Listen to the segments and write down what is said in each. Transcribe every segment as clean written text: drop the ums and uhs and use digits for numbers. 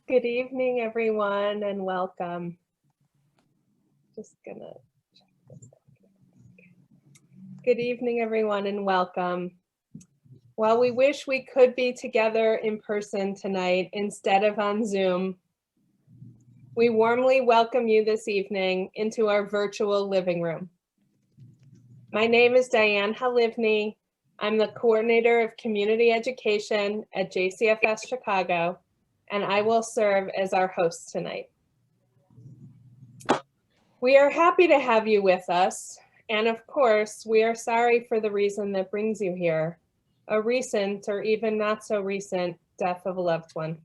Good evening, everyone, and welcome. Just gonna check this out. Good evening, everyone, and welcome. While we wish we could be together in person tonight instead of on Zoom, we warmly welcome you this evening into our virtual living room. My name is Diane Halivni. I'm the coordinator of community education at JCFS Chicago, and I will serve as our host tonight. We are happy to have you with us, and of course, we are sorry for the reason that brings you here, a recent or even not so recent death of a loved one.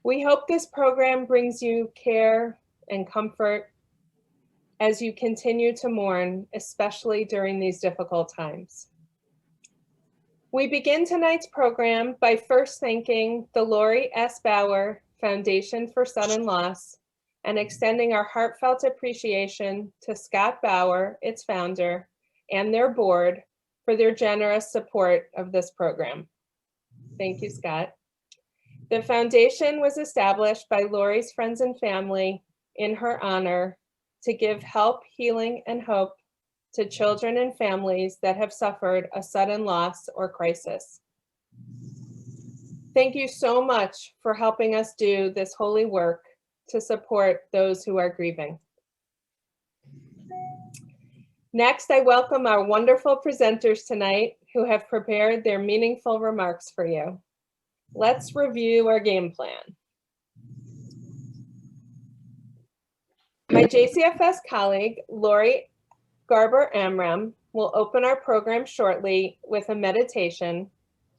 We hope this program brings you care and comfort as you continue to mourn, especially during these difficult times. We begin tonight's program by first thanking the Lori S. Bauer Foundation for Sudden Loss and extending our heartfelt appreciation to Scott Bauer, its founder, and their board for their generous support of this program. Thank you, Scott. The foundation was established by Lori's friends and family in her honor to give help, healing, and hope to children and families that have suffered a sudden loss or crisis. Thank you so much for helping us do this holy work to support those who are grieving. Next, I welcome our wonderful presenters tonight who have prepared their meaningful remarks for you. Let's review our game plan. My JCFS colleague, Lori Garber Amram, will open our program shortly with a meditation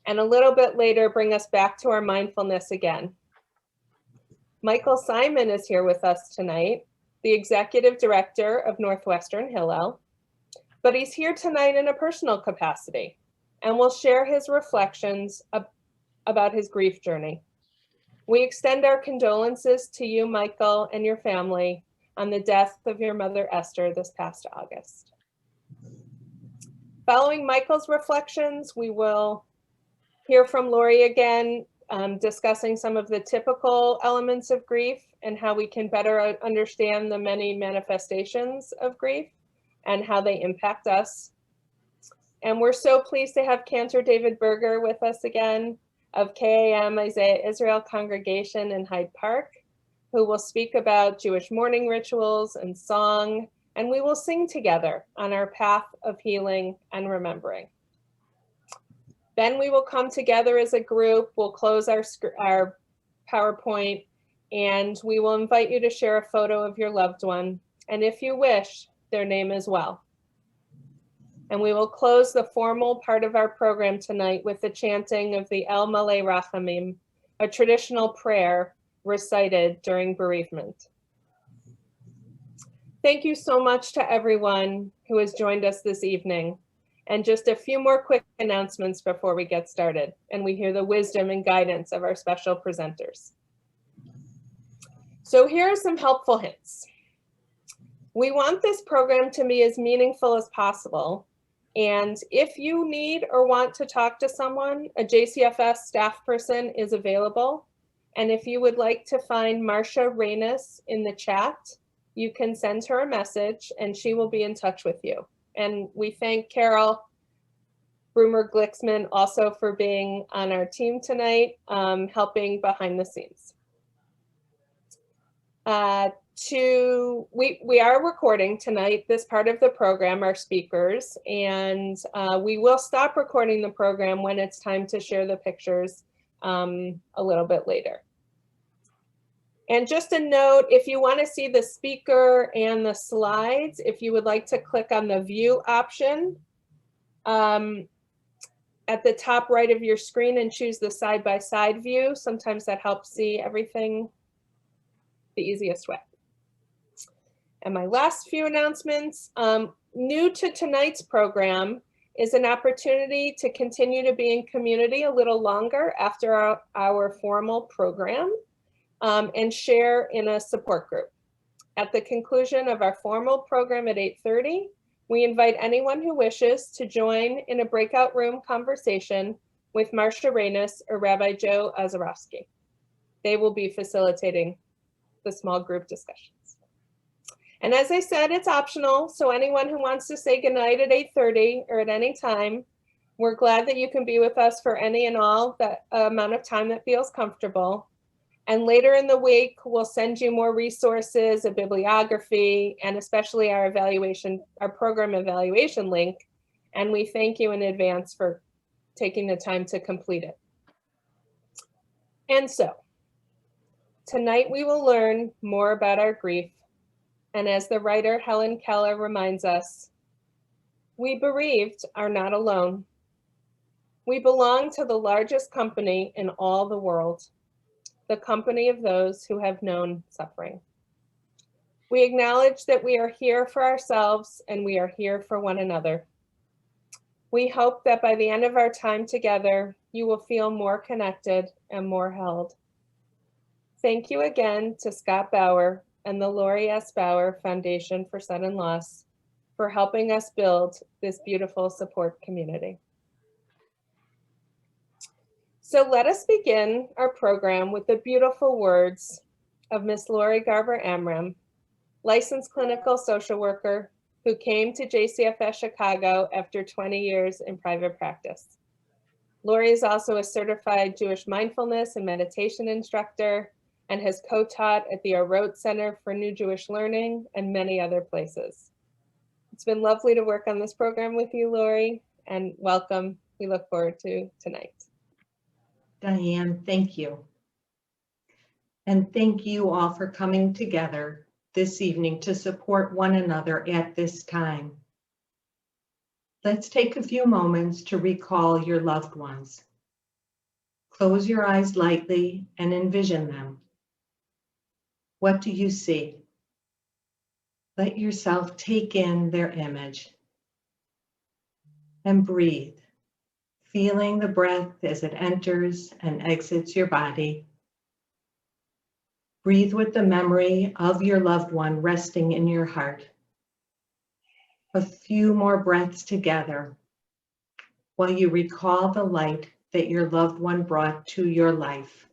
and a little bit later bring us back to our mindfulness again. Michael Simon is here with us tonight, the Executive Director of Northwestern Hillel, but he's here tonight in a personal capacity and will share his reflections about his grief journey. We extend our condolences to you, Michael, and your family on the death of your mother, Esther, this past August. Following Michael's reflections, we will hear from Lori again, discussing some of the typical elements of grief and how we can better understand the many manifestations of grief and how they impact us. And we're so pleased to have Cantor David Berger with us again of KAM Isaiah Israel Congregation in Hyde Park, who will speak about Jewish mourning rituals and song, and we will sing together on our path of healing and remembering. Then we will come together as a group, we'll close our PowerPoint, and we will invite you to share a photo of your loved one. And if you wish, their name as well. And we will close the formal part of our program tonight with the chanting of the El Malay Rachamim, a traditional prayer recited during bereavement. Thank you so much to everyone who has joined us this evening. And just a few more quick announcements before we get started and we hear the wisdom and guidance of our special presenters. So here are some helpful hints. We want this program to be as meaningful as possible. And if you need or want to talk to someone, a JCFS staff person is available. And if you would like to find Marcia Reynes in the chat, you can send her a message and she will be in touch with you. And we thank Carol Brumer-Glicksman also for being on our team tonight, helping behind the scenes. We are recording tonight this part of the program, our speakers, and we will stop recording the program when it's time to share the pictures a little bit later. And just a note, if you want to see the speaker and the slides, if you would like to click on the view option at the top right of your screen and choose the side-by-side view, sometimes that helps see everything the easiest way. And my last few announcements, new to tonight's program is an opportunity to continue to be in community a little longer after our formal program and share in a support group. At the conclusion of our formal program at 8:30, we invite anyone who wishes to join in a breakout room conversation with Marcia Reynes or Rabbi Joe Ozorowski. They will be facilitating the small group discussions. And as I said, it's optional, so anyone who wants to say goodnight at 8:30 or at any time, we're glad that you can be with us for any and all that amount of time that feels comfortable. And later in the week, we'll send you more resources, a bibliography, and especially our program evaluation link. And we thank you in advance for taking the time to complete it. And so, tonight we will learn more about our grief. And as the writer Helen Keller reminds us, we bereaved are not alone. We belong to the largest company in all the world, the company of those who have known suffering. We acknowledge that we are here for ourselves and we are here for one another. We hope that by the end of our time together, you will feel more connected and more held. Thank you again to Scott Bauer and the Lori S. Bauer Foundation for Sudden Loss for helping us build this beautiful support community. So let us begin our program with the beautiful words of Miss Lori Garber Amram, licensed clinical social worker who came to JCFS Chicago after 20 years in private practice. Lori is also a certified Jewish mindfulness and meditation instructor and has co-taught at the Arot Center for New Jewish Learning and many other places. It's been lovely to work on this program with you, Lori, and welcome. We look forward to tonight. Diane, thank you. And thank you all for coming together this evening to support one another at this time. Let's take a few moments to recall your loved ones. Close your eyes lightly and envision them. What do you see? Let yourself take in their image and breathe, feeling the breath as it enters and exits your body. Breathe with the memory of your loved one resting in your heart. A few more breaths together while you recall the light that your loved one brought to your life.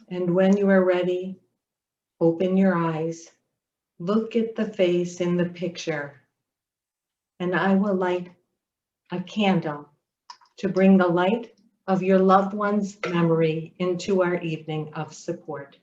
And when you are ready, open your eyes, look at the face in the picture, and I will light a candle to bring the light of your loved one's memory into our evening of support.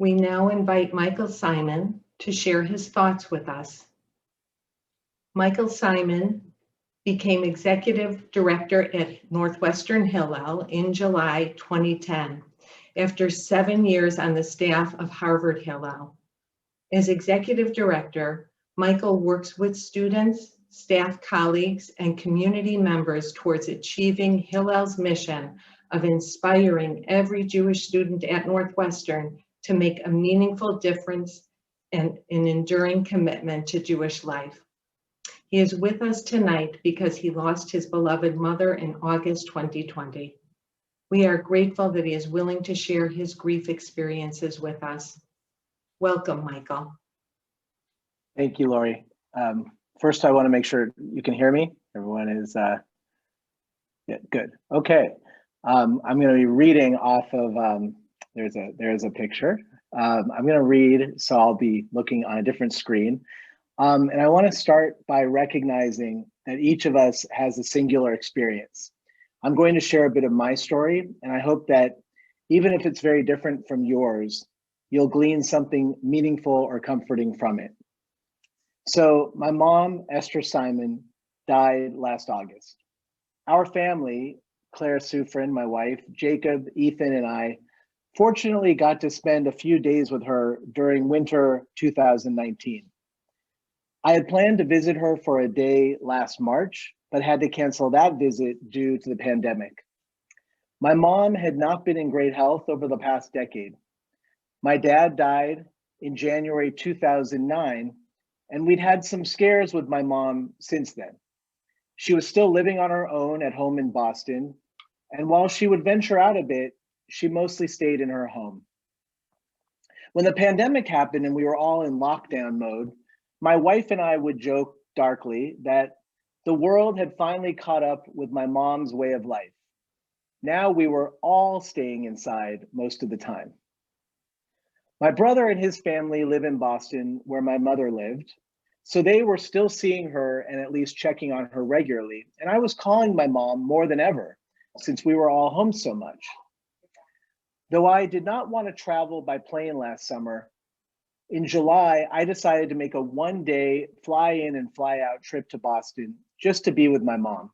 We now invite Michael Simon to share his thoughts with us. Michael Simon became Executive Director at Northwestern Hillel in July 2010, after 7 years on the staff of Harvard Hillel. As Executive Director, Michael works with students, staff colleagues, and community members towards achieving Hillel's mission of inspiring every Jewish student at Northwestern to make a meaningful difference and an enduring commitment to Jewish life. He is with us tonight because he lost his beloved mother in August 2020. We are grateful that he is willing to share his grief experiences with us. Welcome, Michael. Thank you, Lori. First, I want to make sure you can hear me. Everyone is, yeah, good. Okay. I'm going to be reading off of, there's a picture. I'm going to read, so I'll be looking on a different screen. And I want to start by recognizing that each of us has a singular experience. I'm going to share a bit of my story, and I hope that even if it's very different from yours, you'll glean something meaningful or comforting from it. So my mom, Esther Simon, died last August. Our family, Claire Sufrin, my wife, Jacob, Ethan, and I, fortunately got to spend a few days with her during winter 2019. I had planned to visit her for a day last March, but had to cancel that visit due to the pandemic. My mom had not been in great health over the past decade. My dad died in January 2009, and we'd had some scares with my mom since then. She was still living on her own at home in Boston, and while she would venture out a bit, she mostly stayed in her home. When the pandemic happened and we were all in lockdown mode, my wife and I would joke darkly that the world had finally caught up with my mom's way of life. Now we were all staying inside most of the time. My brother and his family live in Boston, where my mother lived, so they were still seeing her and at least checking on her regularly. And I was calling my mom more than ever, since we were all home so much. Though I did not want to travel by plane last summer, in July, I decided to make a one-day fly in and fly out trip to Boston just to be with my mom.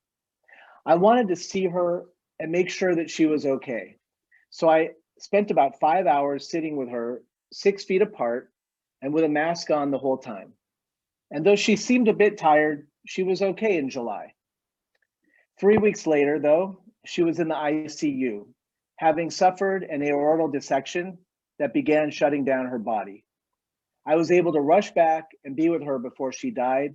I wanted to see her and make sure that she was okay. So I spent about 5 hours sitting with her 6 feet apart and with a mask on the whole time. And though she seemed a bit tired, she was okay in July. 3 weeks later, though, she was in the ICU, having suffered an aortal dissection that began shutting down her body. I was able to rush back and be with her before she died,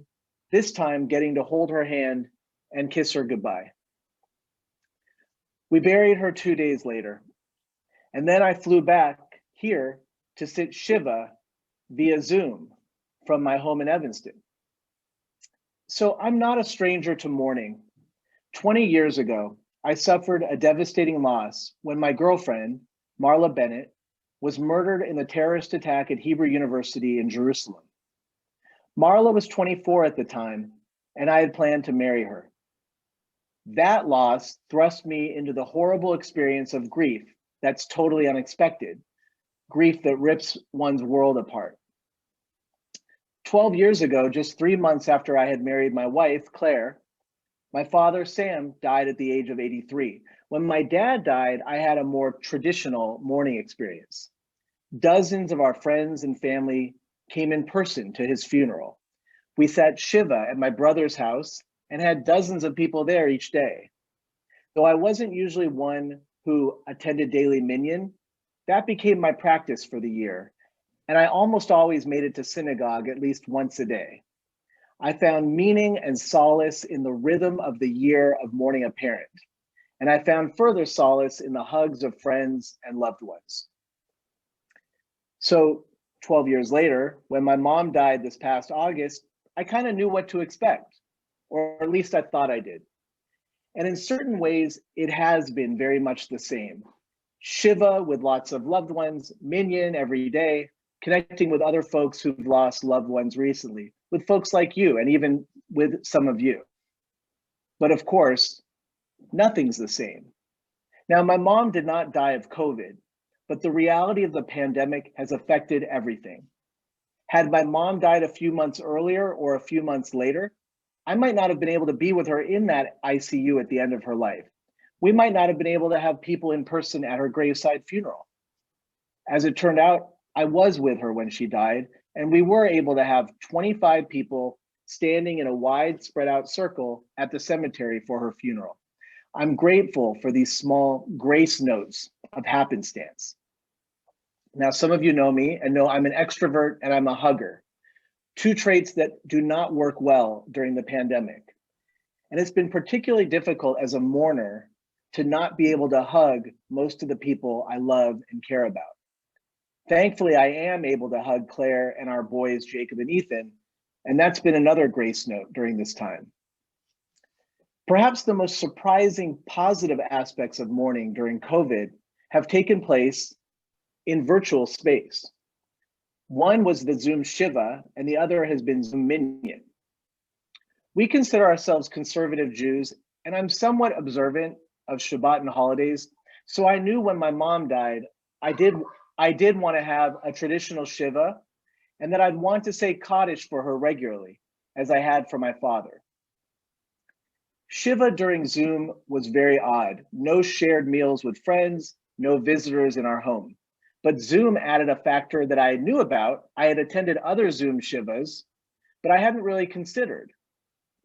this time getting to hold her hand and kiss her goodbye. We buried her 2 days later, and then I flew back here to sit Shiva via Zoom from my home in Evanston. So I'm not a stranger to mourning. 20 years ago, I suffered a devastating loss when my girlfriend, Marla Bennett, was murdered in the terrorist attack at Hebrew University in Jerusalem. Marla was 24 at the time, and I had planned to marry her. That loss thrust me into the horrible experience of grief that's totally unexpected, grief that rips one's world apart. 12 years ago, just 3 months after I had married my wife, Claire, my father, Sam, died at the age of 83. When my dad died, I had a more traditional mourning experience. Dozens of our friends and family came in person to his funeral. We sat Shiva at my brother's house and had dozens of people there each day. Though I wasn't usually one who attended daily minyan, that became my practice for the year, and I almost always made it to synagogue at least once a day. I found meaning and solace in the rhythm of the year of mourning a parent, and I found further solace in the hugs of friends and loved ones. So 12 years later, when my mom died this past August, I kind of knew what to expect, or at least I thought I did. And in certain ways, it has been very much the same. Shiva with lots of loved ones, minyan every day, connecting with other folks who've lost loved ones recently, with folks like you, and even with some of you. But of course, nothing's the same. Now, my mom did not die of COVID, but the reality of the pandemic has affected everything. Had my mom died a few months earlier or a few months later, I might not have been able to be with her in that ICU at the end of her life. We might not have been able to have people in person at her graveside funeral. As it turned out, I was with her when she died, and we were able to have 25 people standing in a wide spread out circle at the cemetery for her funeral. I'm grateful for these small grace notes of happenstance. Now, some of you know me and know I'm an extrovert and I'm a hugger, two traits that do not work well during the pandemic. And it's been particularly difficult as a mourner to not be able to hug most of the people I love and care about. Thankfully, I am able to hug Claire and our boys, Jacob and Ethan, and that's been another grace note during this time. Perhaps the most surprising positive aspects of mourning during COVID have taken place in virtual space. One was the Zoom Shiva, and the other has been Zoom Minyan. We consider ourselves conservative Jews, and I'm somewhat observant of Shabbat and holidays, so I knew when my mom died, I did want to have a traditional Shiva, and that I'd want to say Kaddish for her regularly, as I had for my father. Shiva during Zoom was very odd. No shared meals with friends, no visitors in our home. But Zoom added a factor that I knew about. I had attended other Zoom Shivas, but I hadn't really considered.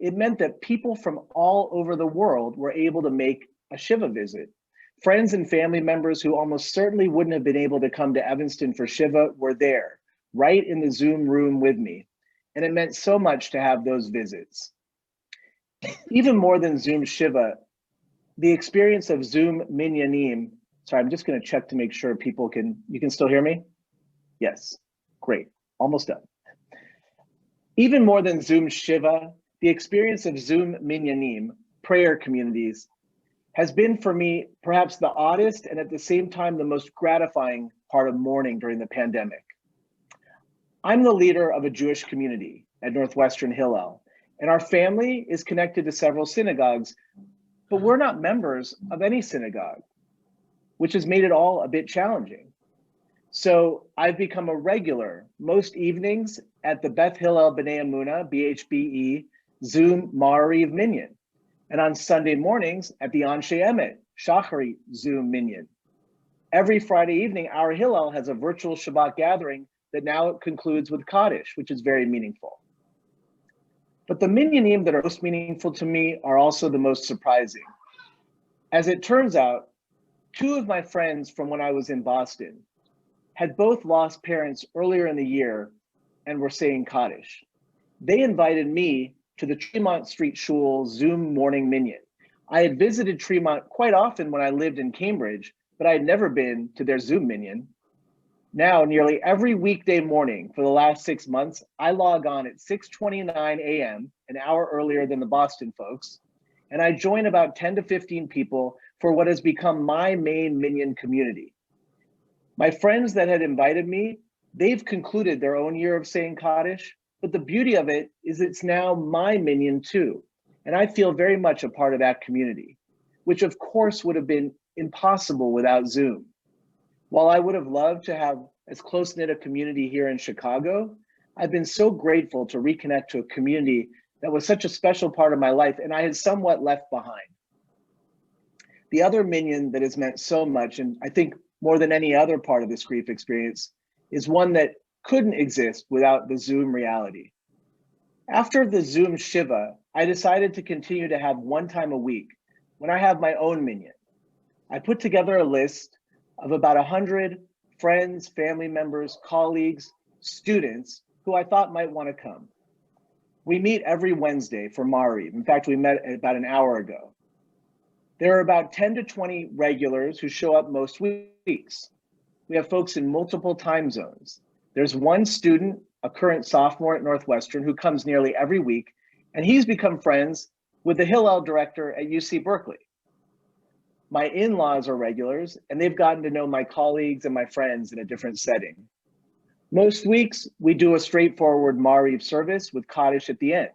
It meant that people from all over the world were able to make a Shiva visit. Friends and family members who almost certainly wouldn't have been able to come to Evanston for Shiva were there, right in the Zoom room with me. And it meant so much to have those visits. Even more than Zoom Shiva, the experience of Zoom Minyanim. Sorry, I'm just going to check to make sure you can still hear me? Yes, great, almost done. Even more than Zoom Shiva, the experience of Zoom Minyanim, prayer communities, has been for me perhaps the oddest and at the same time the most gratifying part of mourning during the pandemic. I'm the leader of a Jewish community at Northwestern Hillel, and our family is connected to several synagogues, but we're not members of any synagogue, which has made it all a bit challenging. So I've become a regular most evenings at the Beth Hillel B'nai Emunah, BHBE, Zoom Ma'ariv Minyan, and on Sunday mornings at the Anshe Emet, Shachari Zoom Minyan. Every Friday evening, our Hillel has a virtual Shabbat gathering that now concludes with Kaddish, which is very meaningful. But the Minyanim that are most meaningful to me are also the most surprising. As it turns out, two of my friends from when I was in Boston had both lost parents earlier in the year and were saying Kaddish. They invited me to the Tremont Street Shul Zoom Morning Minyan. I had visited Tremont quite often when I lived in Cambridge, but I had never been to their Zoom Minyan. Now, nearly every weekday morning for the last 6 months, I log on at 6:29 a.m., an hour earlier than the Boston folks, and I join about 10 to 15 people for what has become my main Minyan community. My friends that had invited me, they've concluded their own year of saying Kaddish, but the beauty of it is it's now my Minyan too, and I feel very much a part of that community, which of course would have been impossible without Zoom. While I would have loved to have as close-knit a community here in Chicago, I've been so grateful to reconnect to a community that was such a special part of my life and I had somewhat left behind. The other Minyan that has meant so much, and I think more than any other part of this grief experience, is one that couldn't exist without the Zoom reality. After the Zoom Shiva, I decided to continue to have one time a week when I have my own Minyan. I put together a list of about 100 friends, family members, colleagues, students who I thought might want to come. We meet every Wednesday for Ma'ariv. In fact, we met about an hour ago. There are about 10 to 20 regulars who show up most weeks. We have folks in multiple time zones. There's one student, a current sophomore at Northwestern, who comes nearly every week, and he's become friends with the Hillel director at UC Berkeley. My in-laws are regulars, and they've gotten to know my colleagues and my friends in a different setting. Most weeks, we do a straightforward Ma'ariv service with Kaddish at the end.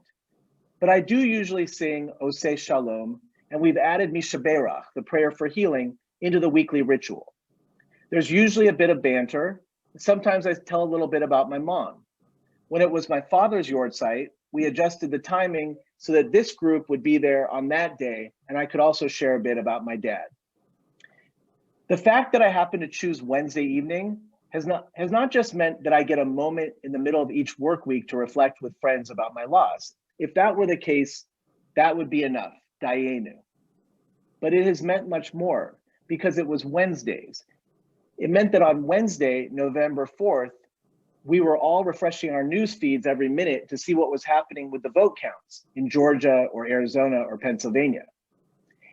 But I do usually sing Oseh Shalom, and we've added Mishaberach, the prayer for healing, into the weekly ritual. There's usually a bit of banter. Sometimes I tell a little bit about my mom. When it was my father's yard site, we adjusted the timing so that this group would be there on that day, and I could also share a bit about my dad. The fact that I happen to choose Wednesday evening has not just meant that I get a moment in the middle of each work week to reflect with friends about my loss. If that were the case, that would be enough, Dayenu. But it has meant much more because it was Wednesdays. It meant that on Wednesday, November 4th, we were all refreshing our news feeds every minute to see what was happening with the vote counts in Georgia or Arizona or Pennsylvania.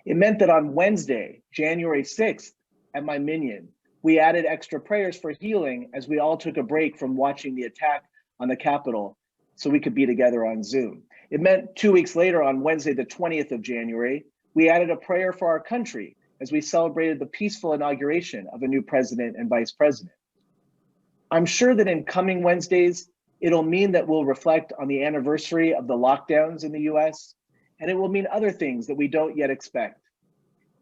It meant that on Wednesday, January 6th, at my Minyan, we added extra prayers for healing as we all took a break from watching the attack on the Capitol so we could be together on Zoom. It meant 2 weeks later, on Wednesday, the 20th of January, we added a prayer for our country as we celebrated the peaceful inauguration of a new president and vice president. I'm sure that in coming Wednesdays, it'll mean that we'll reflect on the anniversary of the lockdowns in the US, and it will mean other things that we don't yet expect.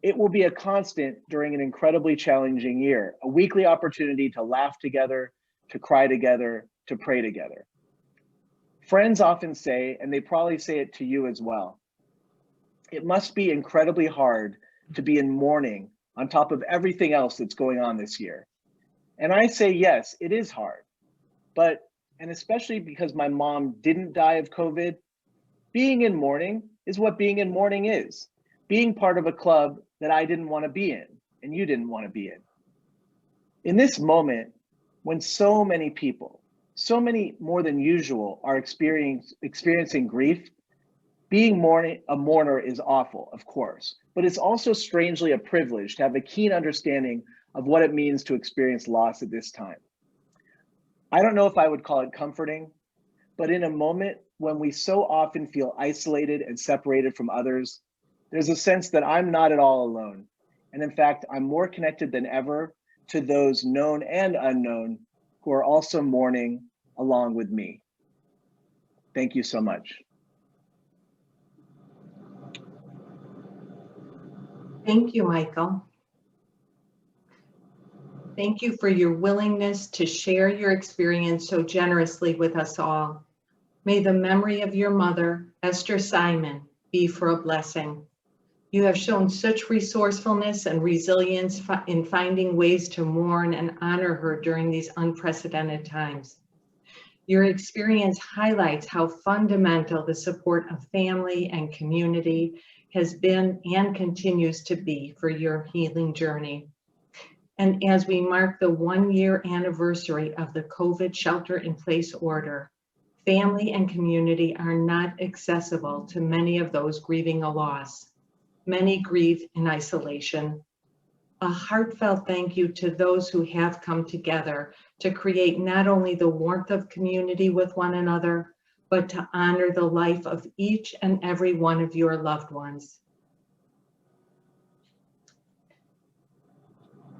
It will be a constant during an incredibly challenging year, a weekly opportunity to laugh together, to cry together, to pray together. Friends often say, and they probably say it to you as well, it must be incredibly hard to be in mourning on top of everything else that's going on this year. And I say, yes, it is hard, but, and especially because my mom didn't die of COVID, being in mourning is what being in mourning is. Being part of a club that I didn't want to be in and you didn't want to be in. In this moment, when so many people, so many more than usual, are experiencing grief, being a mourner is awful, of course, but it's also strangely a privilege to have a keen understanding of what it means to experience loss at this time. I don't know if I would call it comforting, but in a moment when we so often feel isolated and separated from others, there's a sense that I'm not at all alone. And in fact, I'm more connected than ever to those known and unknown who are also mourning along with me. Thank you so much. Thank you, Michael. Thank you for your willingness to share your experience so generously with us all. May the memory of your mother, Esther Simon, be for a blessing. You have shown such resourcefulness and resilience in finding ways to mourn and honor her during these unprecedented times. Your experience highlights how fundamental the support of family and community has been and continues to be for your healing journey. And as we mark the 1-year anniversary of the COVID shelter-in-place order, family and community are not accessible to many of those grieving a loss. Many grieve in isolation. A heartfelt thank you to those who have come together to create not only the warmth of community with one another, but to honor the life of each and every one of your loved ones.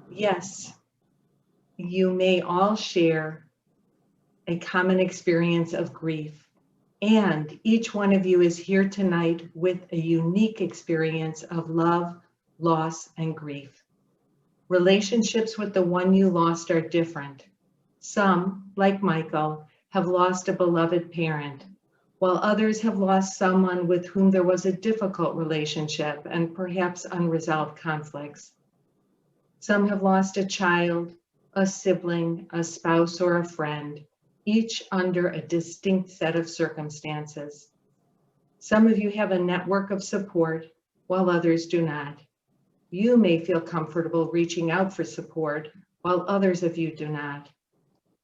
Yes, you may all share a common experience of grief, and each one of you is here tonight with a unique experience of love, loss, and grief. Relationships with the one you lost are different. Some, like Michael, have lost a beloved parent, while others have lost someone with whom there was a difficult relationship and perhaps unresolved conflicts. Some have lost a child, a sibling, a spouse, or a friend, each under a distinct set of circumstances. Some of you have a network of support, while others do not. You may feel comfortable reaching out for support, while others of you do not.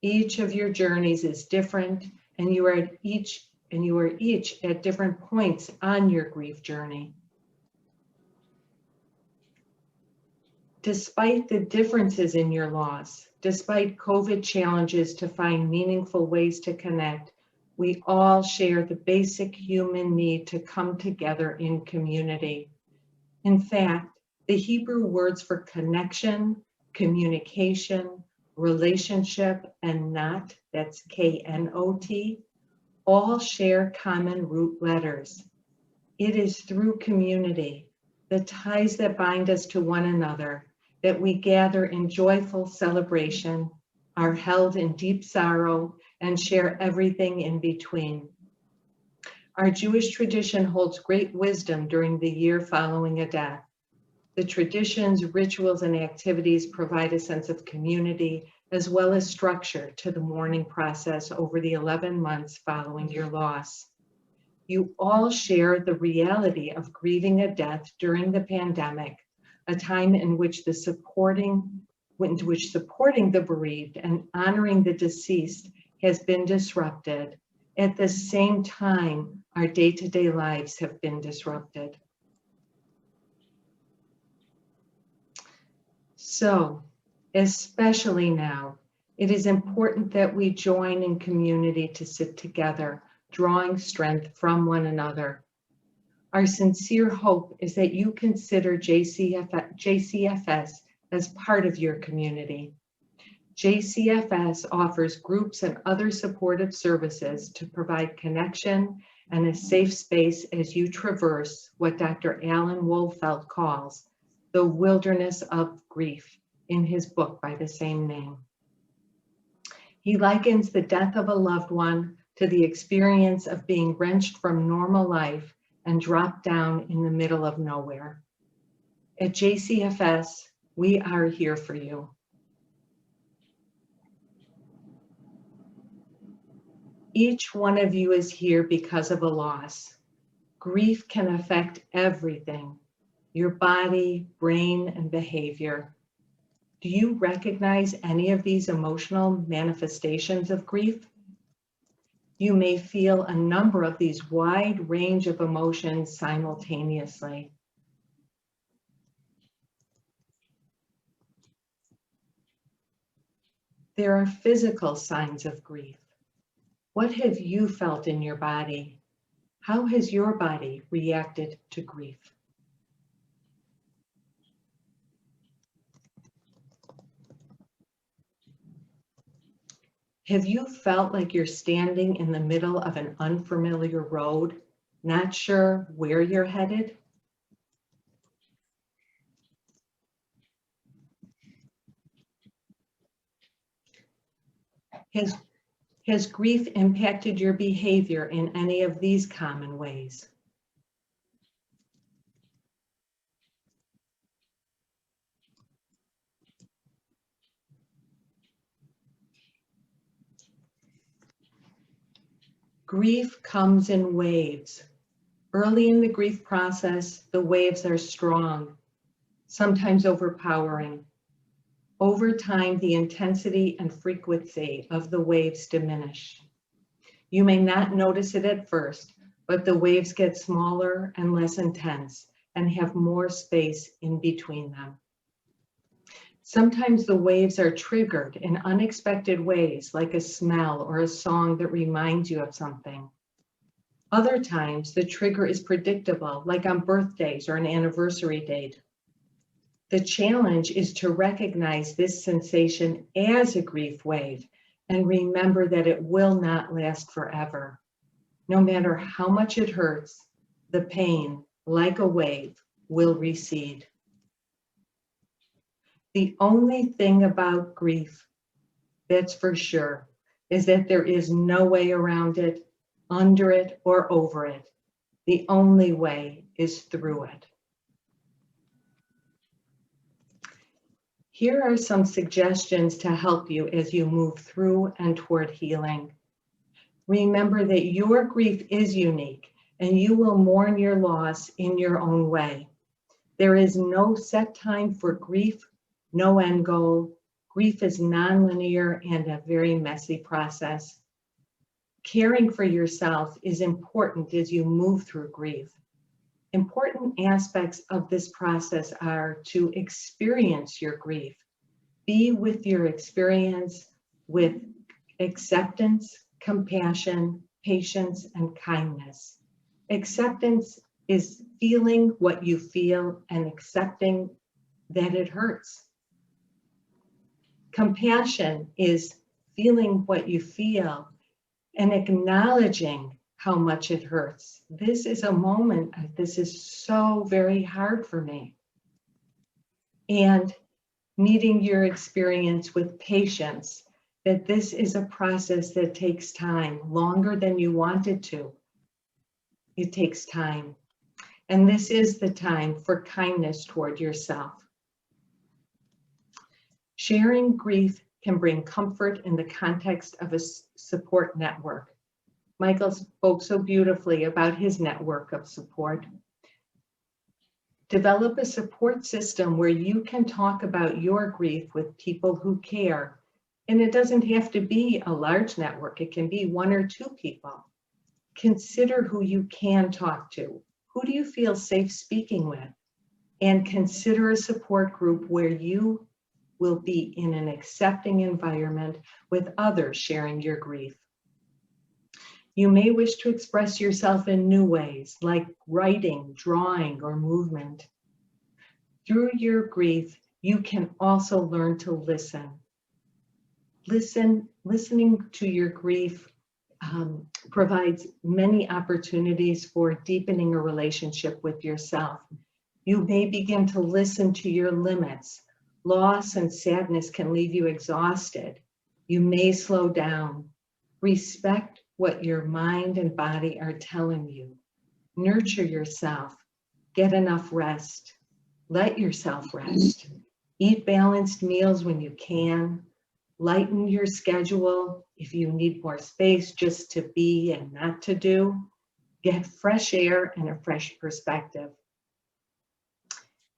Each of your journeys is different, and you are each at different points on your grief journey. Despite the differences in your loss, despite COVID challenges to find meaningful ways to connect, we all share the basic human need to come together in community. In fact, the Hebrew words for connection, communication, relationship, and knot, that's K-N-O-T, all share common root letters. It is through community, the ties that bind us to one another, that we gather in joyful celebration, are held in deep sorrow, and share everything in between. Our Jewish tradition holds great wisdom during the year following a death. The traditions, rituals, and activities provide a sense of community as well as structure to the mourning process over the 11 months following your loss. You all share the reality of grieving a death during the pandemic, a time in which supporting the bereaved and honoring the deceased has been disrupted. At the same time, our day-to-day lives have been disrupted. So, especially now, it is important that we join in community to sit together, drawing strength from one another. Our sincere hope is that you consider JCFS as part of your community. JCFS offers groups and other supportive services to provide connection and a safe space as you traverse what Dr. Alan Wolfelt calls the wilderness of grief in his book by the same name. He likens the death of a loved one to the experience of being wrenched from normal life and dropped down in the middle of nowhere. At JCFS, we are here for you. Each one of you is here because of a loss. Grief can affect everything, your body, brain, and behavior. Do you recognize any of these emotional manifestations of grief? You may feel a number of these wide range of emotions simultaneously. There are physical signs of grief. What have you felt in your body? How has your body reacted to grief? Have you felt like you're standing in the middle of an unfamiliar road, not sure where you're headed? Has grief impacted your behavior in any of these common ways? Grief comes in waves. Early in the grief process, the waves are strong, sometimes overpowering. Over time, the intensity and frequency of the waves diminish. You may not notice it at first, but the waves get smaller and less intense and have more space in between them. Sometimes the waves are triggered in unexpected ways, like a smell or a song that reminds you of something. Other times, the trigger is predictable, like on birthdays or an anniversary date. The challenge is to recognize this sensation as a grief wave and remember that it will not last forever. No matter how much it hurts, the pain, like a wave, will recede. The only thing about grief that's for sure is that there is no way around it, under it, or over it. The only way is through it. Here are some suggestions to help you as you move through and toward healing. Remember that your grief is unique and you will mourn your loss in your own way. There is no set time for grief, no end goal. Grief is nonlinear and a very messy process. Caring for yourself is important as you move through grief. Important aspects of this process are to experience your grief. Be with your experience with acceptance, compassion, patience, and kindness. Acceptance is feeling what you feel and accepting that it hurts. Compassion is feeling what you feel and acknowledging how much it hurts. This is a moment, this is so very hard for me. And meeting your experience with patience, that this is a process that takes time, longer than you want it to. It takes time. And this is the time for kindness toward yourself. Sharing grief can bring comfort in the context of a support network. Michael spoke so beautifully about his network of support. Develop a support system where you can talk about your grief with people who care. And it doesn't have to be a large network. It can be 1 or 2 people. Consider who you can talk to. Who do you feel safe speaking with? And consider a support group where you will be in an accepting environment with others sharing your grief. You may wish to express yourself in new ways, like writing, drawing, or movement. Through your grief, you can also learn to listen. Listening to your grief provides many opportunities for deepening a relationship with yourself. You may begin to listen to your limits. Loss and sadness can leave you exhausted. You may slow down. Respect what your mind and body are telling you. Nurture yourself. Get enough rest. Let yourself rest. Eat balanced meals when you can. Lighten your schedule if you need more space just to be and not to do. Get fresh air and a fresh perspective.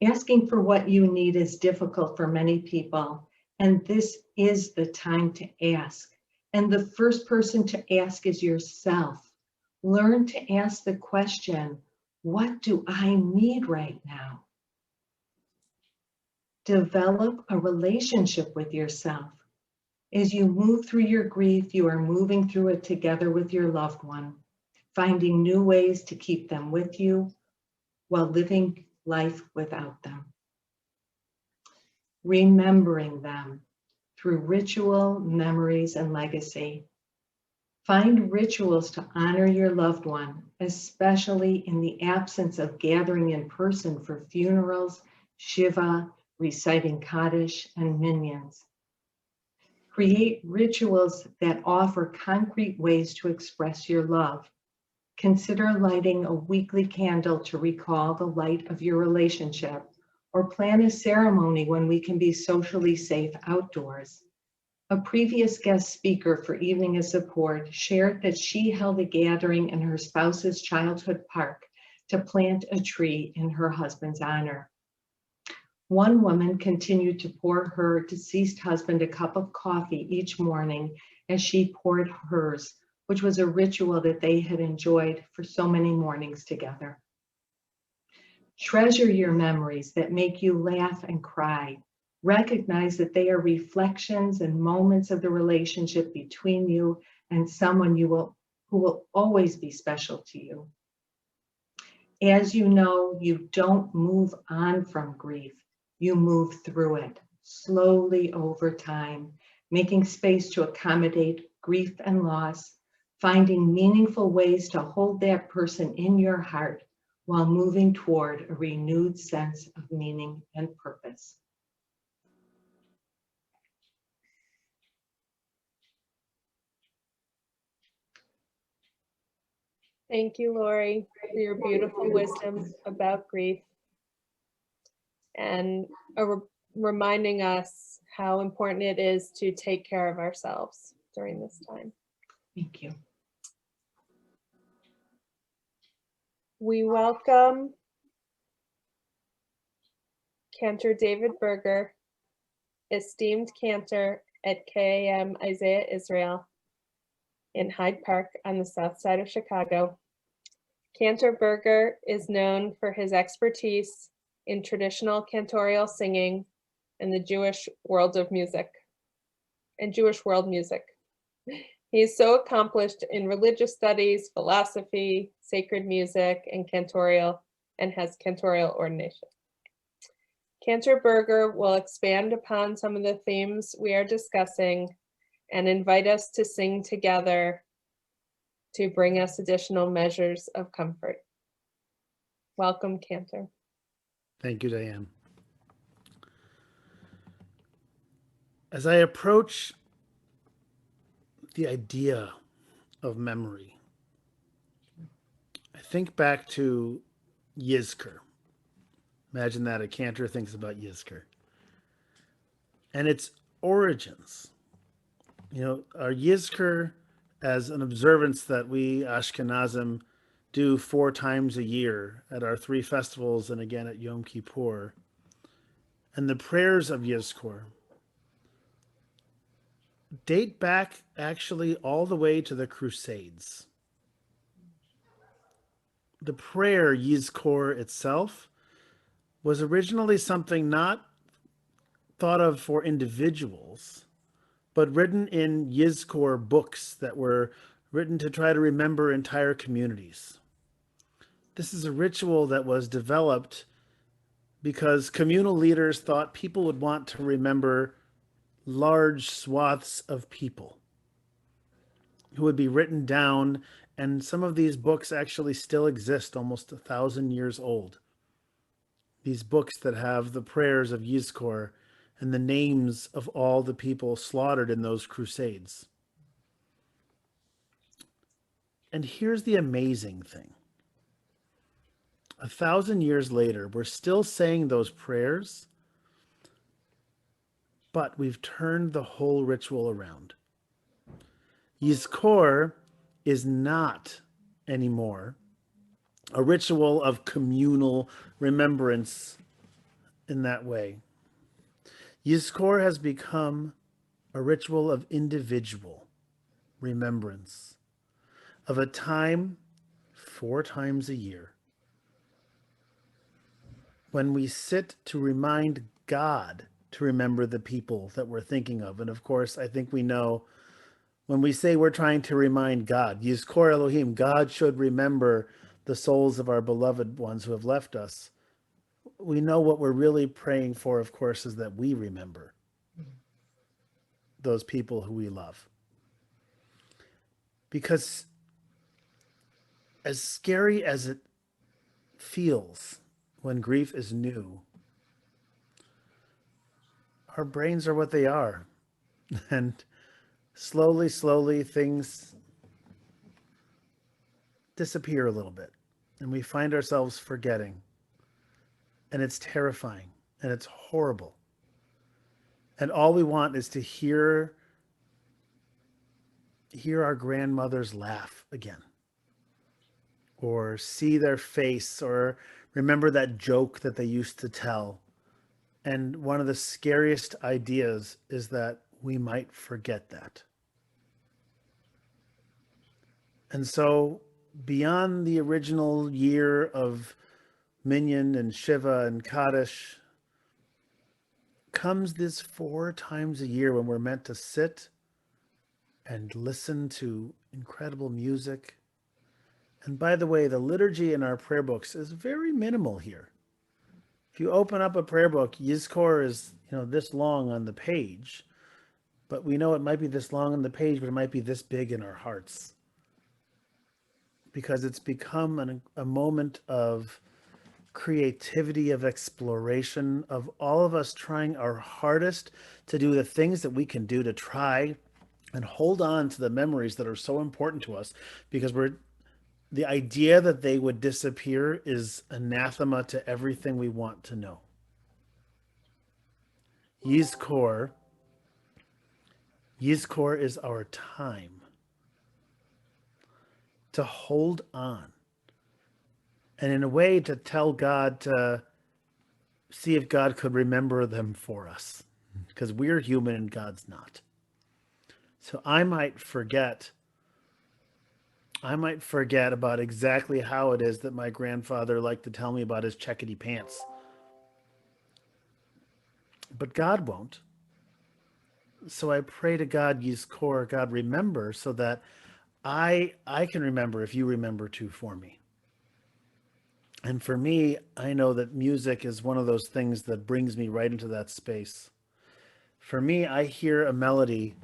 Asking for what you need is difficult for many people, and this is the time to ask. And the first person to ask is yourself. Learn to ask the question, what do I need right now? Develop a relationship with yourself. As you move through your grief, you are moving through it together with your loved one, finding new ways to keep them with you while living life without them. Remembering them through ritual, memories, and legacy. Find rituals to honor your loved one, especially in the absence of gathering in person for funerals, Shiva, reciting Kaddish, and minions. Create rituals that offer concrete ways to express your love. Consider lighting a weekly candle to recall the light of your relationship, or plan a ceremony when we can be socially safe outdoors. A previous guest speaker for Evening of Support shared that she held a gathering in her spouse's childhood park to plant a tree in her husband's honor. One woman continued to pour her deceased husband a cup of coffee each morning as she poured hers, which was a ritual that they had enjoyed for so many mornings together. Treasure your memories that make you laugh and cry. Recognize that they are reflections and moments of the relationship between you and someone who will always be special to you. As you know, you don't move on from grief. You move through it slowly over time, making space to accommodate grief and loss, finding meaningful ways to hold that person in your heart while moving toward a renewed sense of meaning and purpose. Thank you, Lori, for your beautiful wisdom about grief and reminding us how important it is to take care of ourselves during this time. Thank you. We welcome Cantor David Berger, esteemed Cantor at KAM Isaiah Israel in Hyde Park on the south side of Chicago. Cantor Berger is known for his expertise in traditional cantorial singing and the Jewish world music. He is so accomplished in religious studies, philosophy, sacred music, and cantorial, and has cantorial ordination. Cantor Berger will expand upon some of the themes we are discussing and invite us to sing together to bring us additional measures of comfort. Welcome, Cantor. Thank you, Diane. As I approach the idea of memory, I think back to Yazcor. Imagine that a Cantor thinks about Yazcor and its origins. Our Yazcor as an observance that we Ashkenazim do 4 times a year at our 3 festivals and again at Yom Kippur. And the prayers of Yazcor date back actually all the way to the Crusades. The prayer Yazcor itself was originally something not thought of for individuals, but written in Yazcor books that were written to try to remember entire communities. This is a ritual that was developed because communal leaders thought people would want to remember large swaths of people who would be written down, and some of these books actually still exist, almost 1,000 years old. These books that have the prayers of Yazcor and the names of all the people slaughtered in those crusades. And here's the amazing thing. 1,000 years later, we're still saying those prayers, but we've turned the whole ritual around. Yazcor is not anymore a ritual of communal remembrance in that way. Yazcor has become a ritual of individual remembrance of a time 4 times a year when we sit to remind God to remember the people that we're thinking of. And of course, I think we know when we say we're trying to remind God, Yazcor Elohim, God should remember the souls of our beloved ones who have left us. We know what we're really praying for, of course, is that we remember those people who we love. Because as scary as it feels when grief is new, our brains are what they are. And slowly, things disappear a little bit. And we find ourselves forgetting. And it's terrifying. And it's horrible. And all we want is to hear our grandmothers laugh again. Or see their face, or remember that joke that they used to tell. And one of the scariest ideas is that we might forget that. And so beyond the original year of Minyan and Shiva and Kaddish comes this 4 times a year when we're meant to sit and listen to incredible music. And by the way, the liturgy in our prayer books is very minimal here. If you open up a prayer book, Yazcor is, this long on the page, but we know it might be this long on the page, but it might be this big in our hearts. Because it's become a moment of creativity, of exploration, of all of us trying our hardest to do the things that we can do to try and hold on to the memories that are so important to us, because the idea that they would disappear is anathema to everything we want to know. Yazcor is our time to hold on. And in a way to tell God to see if God could remember them for us. Because we're human and God's not. So I might forget about exactly how it is that my grandfather liked to tell me about his checkety pants. But God won't. So I pray to God, Yazcor, God, remember, so that I can remember if you remember too for me. And for me, I know that music is one of those things that brings me right into that space. For me, I hear a melody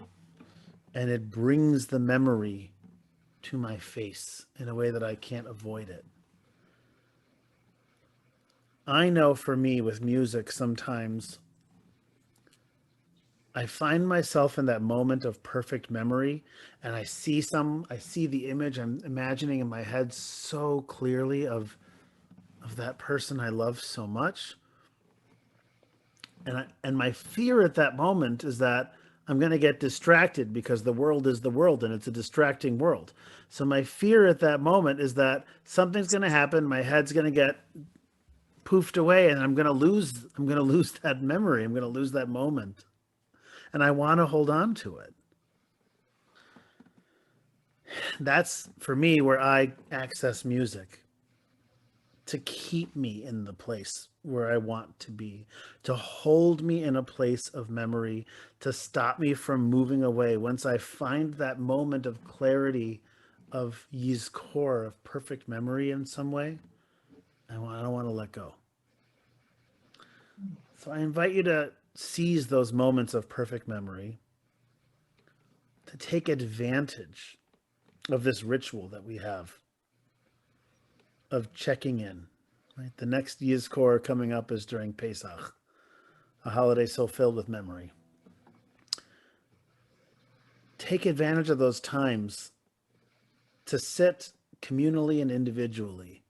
and it brings the memory to my face in a way that I can't avoid it. I know for me with music sometimes I find myself in that moment of perfect memory, and I see the image I'm imagining in my head so clearly of that person I love so much. And my fear at that moment is that I'm going to get distracted because the world is the world and it's a distracting world. So my fear at that moment is that something's going to happen, my head's going to get poofed away, and I'm going to lose that memory. I'm going to lose that moment. And I want to hold on to it. That's for me where I access music, to keep me in the place where I want to be, to hold me in a place of memory, to stop me from moving away. Once I find that moment of clarity, of Yazcor, of perfect memory in some way, I don't want to let go. So I invite you to seize those moments of perfect memory, to take advantage of this ritual that we have of checking in. Right? The next Yazcor coming up is during Pesach, a holiday so filled with memory. Take advantage of those times to sit communally and individually.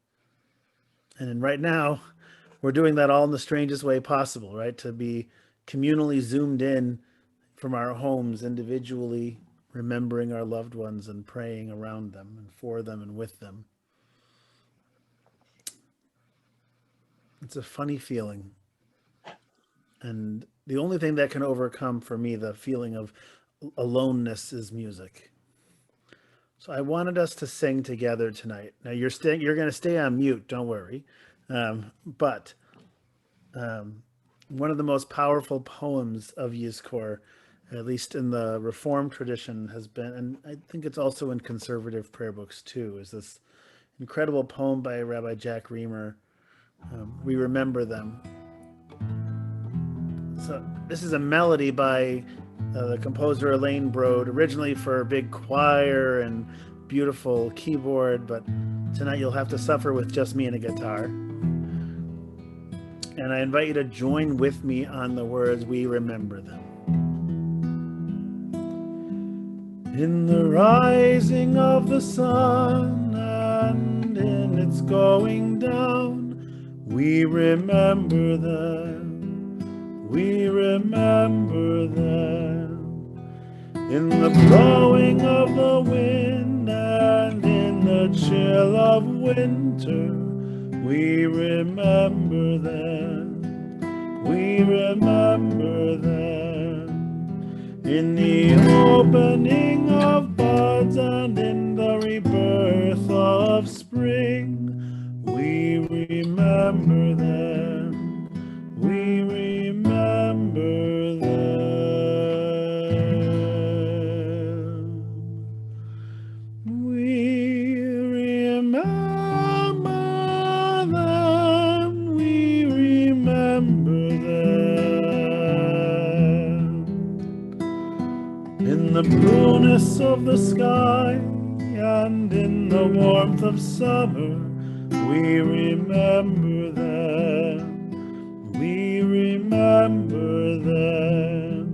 And right now, we're doing that all in the strangest way possible, right? To be communally zoomed in from our homes, individually remembering our loved ones and praying around them and for them and with them. It's a funny feeling. And the only thing that can overcome for me the feeling of aloneness is music. So I wanted us to sing together tonight. Now you're going to stay on mute, don't worry. But one of the most powerful poems of Yazcor, at least in the Reformed tradition, has been, and I think it's also in conservative prayer books too, is this incredible poem by Rabbi Jack Reamer, We Remember Them. So this is a melody by the composer Elaine Broad, originally for a big choir and beautiful keyboard, but tonight you'll have to suffer with just me and a guitar. And I invite you to join with me on the words, We Remember Them. In the rising of the sun and in its going down, we remember them, we remember them. In the blowing of the wind and in the chill of winter, we remember them, we remember them. In the opening of buds and in the rebirth of spring, we remember them, we remember them. We remember them, we remember them. In the blueness of the sky and in the warmth of summer, we remember them, we remember them.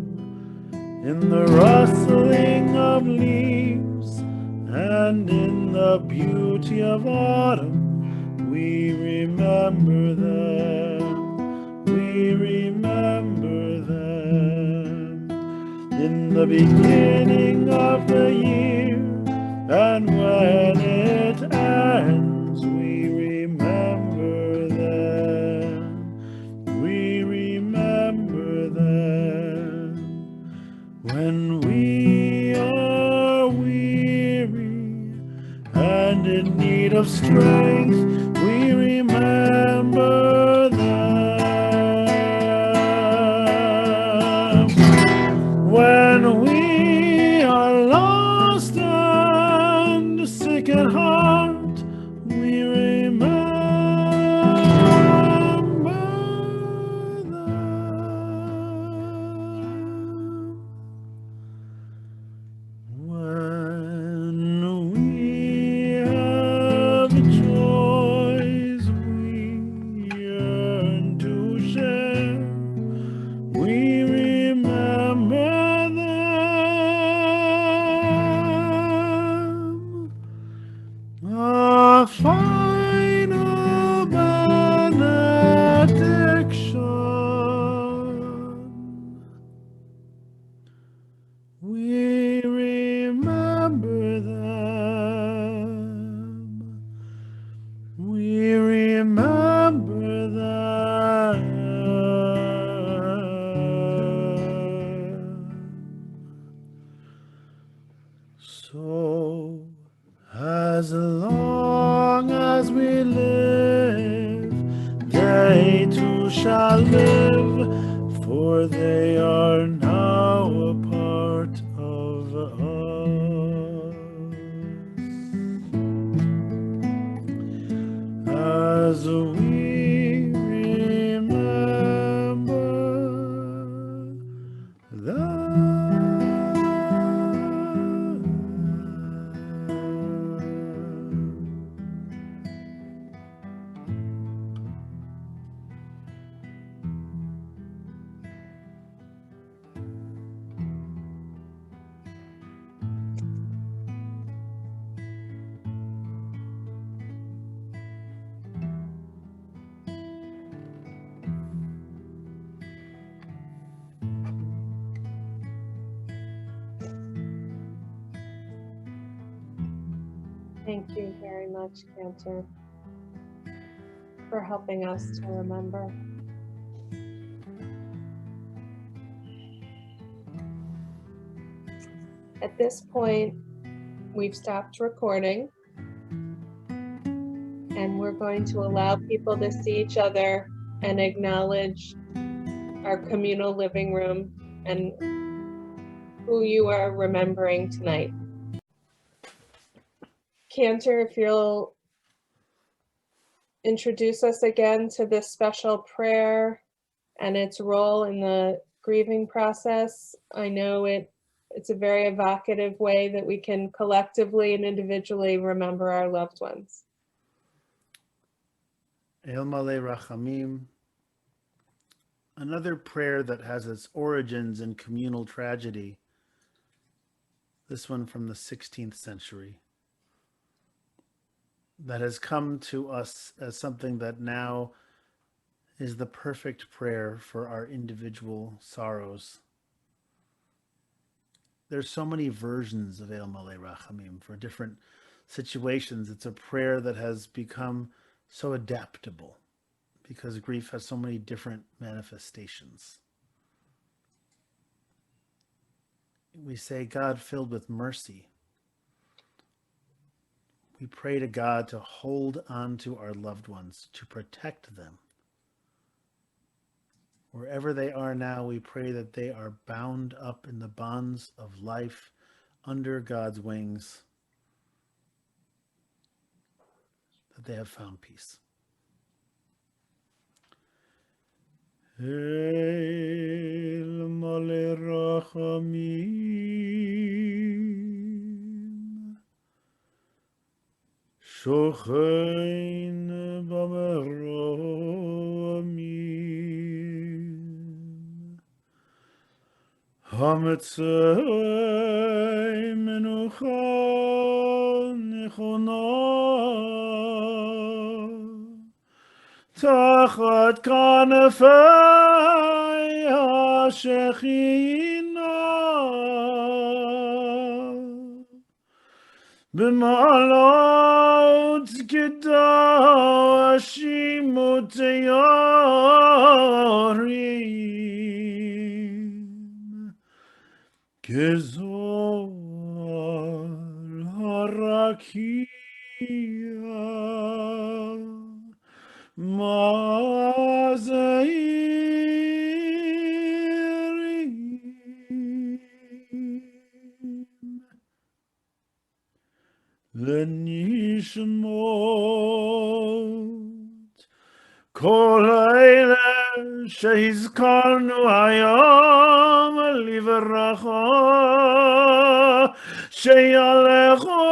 In the rustling of leaves and in the beauty of autumn, we remember them, we remember them. In the beginning of the year and when it ends, we remember them, we remember them. When we are weary and in need of strength, we remember them. When we are lost and sick at heart, we remember them. When we have joys we So, as long as we live, they too shall live, for they are now a part of us. As we remember Thank you very much, Cantor, for helping us to remember. At this point, we've stopped recording, and we're going to allow people to see each other and acknowledge our communal living room and who you are remembering tonight. Cantor, if you'll introduce us again to this special prayer and its role in the grieving process. I know it's a very evocative way that we can collectively and individually remember our loved ones. El Malei Rachamim, another prayer that has its origins in communal tragedy, this one from the 16th century, that has come to us as something that now is the perfect prayer for our individual sorrows. There's so many versions of El Malei Rachamim for different situations. It's a prayer that has become so adaptable because grief has so many different manifestations. We say, God filled with mercy. We pray to God to hold on to our loved ones, to protect them. Wherever they are now, we pray that they are bound up in the bonds of life under God's wings, that they have found peace. El Malei Rachamim, Shochein b'meromin, Hametzei menucha nechona, תחת כנפי השכינה, במעלות קדושים ותיירים, כזוהר הרקיע. לנשמות כל אלה שהזכרנו היום לברכה, שילכו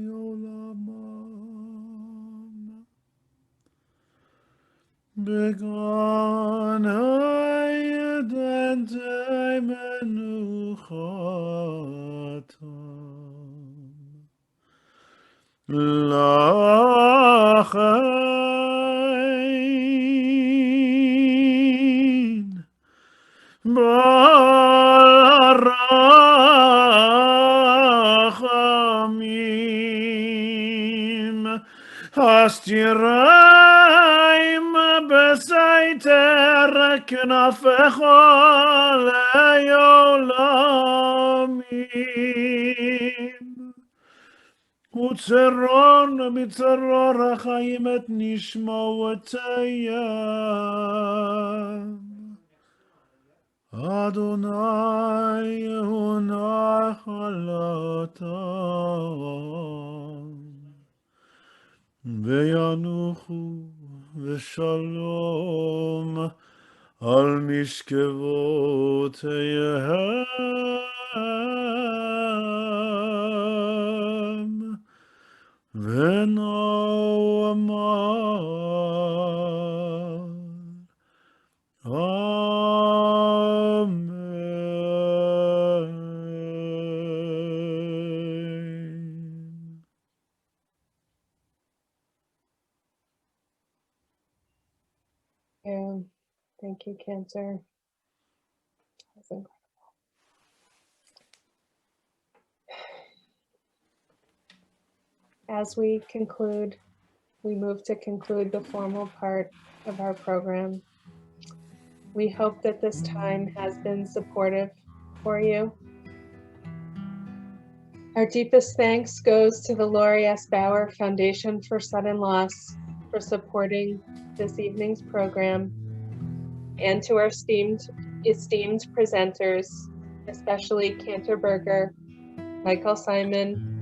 לעולמם בגן עדן מנוחתם, לכן ברחמים Hastirayim besaiter knafecho leolamim. Utzeron mitzaror hachayim et nishmawotayam. Adonai hu nachalatam. Ve'yanuchu v'shalom al mishkevotayhem v'noamar. Amen. Yeah. Thank you, Cantor. That's incredible. As we move to conclude the formal part of our program. We hope that this time has been supportive for you. Our deepest thanks goes to the Laurie S. Bauer Foundation for Sudden Loss for supporting this evening's program, and to our esteemed presenters, especially Cantor Berger, Michael Simon,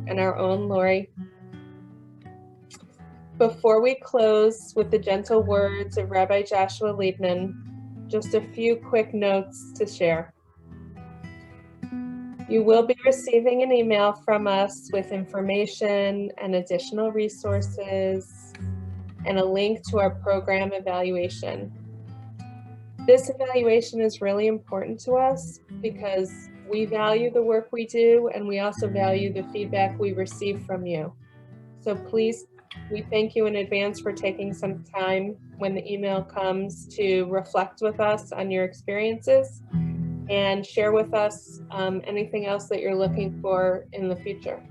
and our own Laurie. Before we close with the gentle words of Rabbi Joshua Liebman, just a few quick notes to share. You will be receiving an email from us with information and additional resources and a link to our program evaluation. This evaluation is really important to us because we value the work we do, and we also value the feedback we receive from you. So please, we thank you in advance for taking some time when the email comes to reflect with us on your experiences and share with us anything else that you're looking for in the future.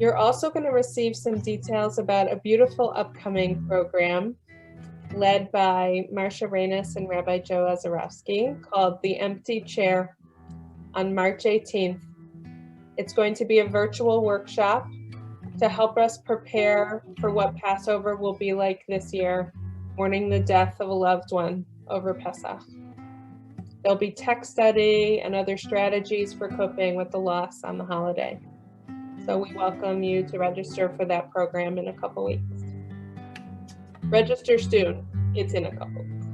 You're also going to receive some details about a beautiful upcoming program led by Marcia Reynes and Rabbi Joe Ozorowski called The Empty Chair on March 18th. It's going to be a virtual workshop to help us prepare for what Passover will be like this year, mourning the death of a loved one over Pesach. There'll be text study and other strategies for coping with the loss on the holiday. So we welcome you to register for that program in a couple weeks. Register soon, it's in a couple weeks.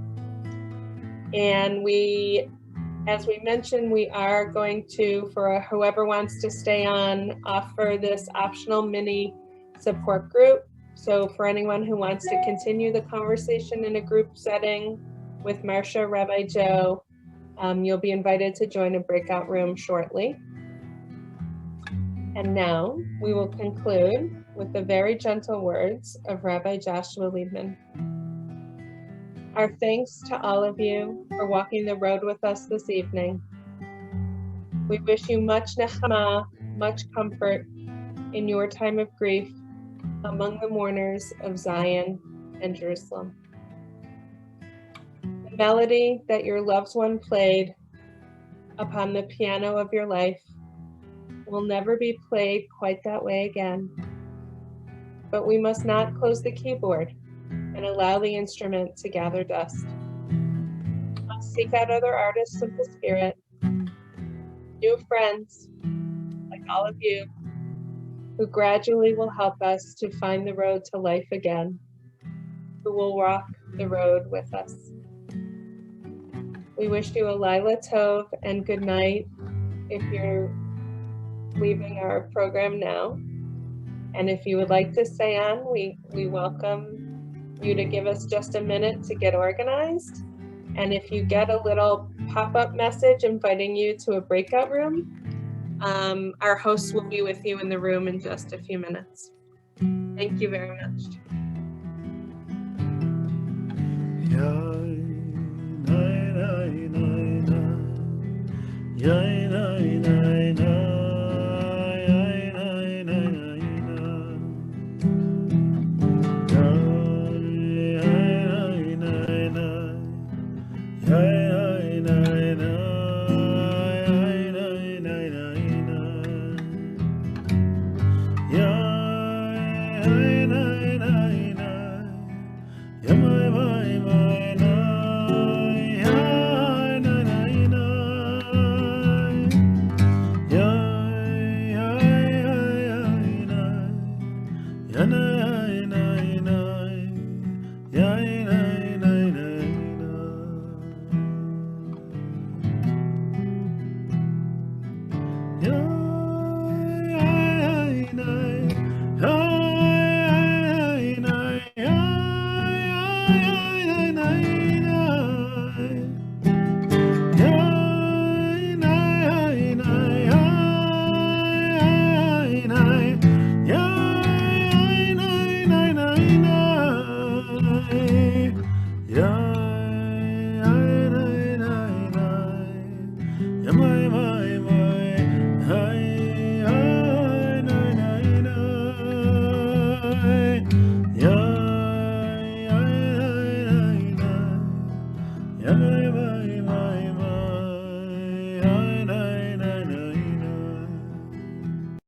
And as we mentioned, we are going to, for whoever wants to stay on, offer this optional mini support group. So for anyone who wants to continue the conversation in a group setting with Marcia, Rabbi Joe, you'll be invited to join a breakout room shortly. And now we will conclude with the very gentle words of Rabbi Joshua Liebman. Our thanks to all of you for walking the road with us this evening. We wish you much nechama, much comfort in your time of grief among the mourners of Zion and Jerusalem. The melody that your loved one played upon the piano of your life will never be played quite that way again. But we must not close the keyboard and allow the instrument to gather dust. We must seek out other artists of the spirit, new friends, like all of you, who gradually will help us to find the road to life again, who will walk the road with us. We wish you a Lila Tov and good night if you're leaving our program now. And if you would like to stay on, we welcome you to give us just a minute to get organized. And if you get a little pop-up message inviting you to a breakout room, our hosts will be with you in the room in just a few minutes. Thank you very much. Ta-da!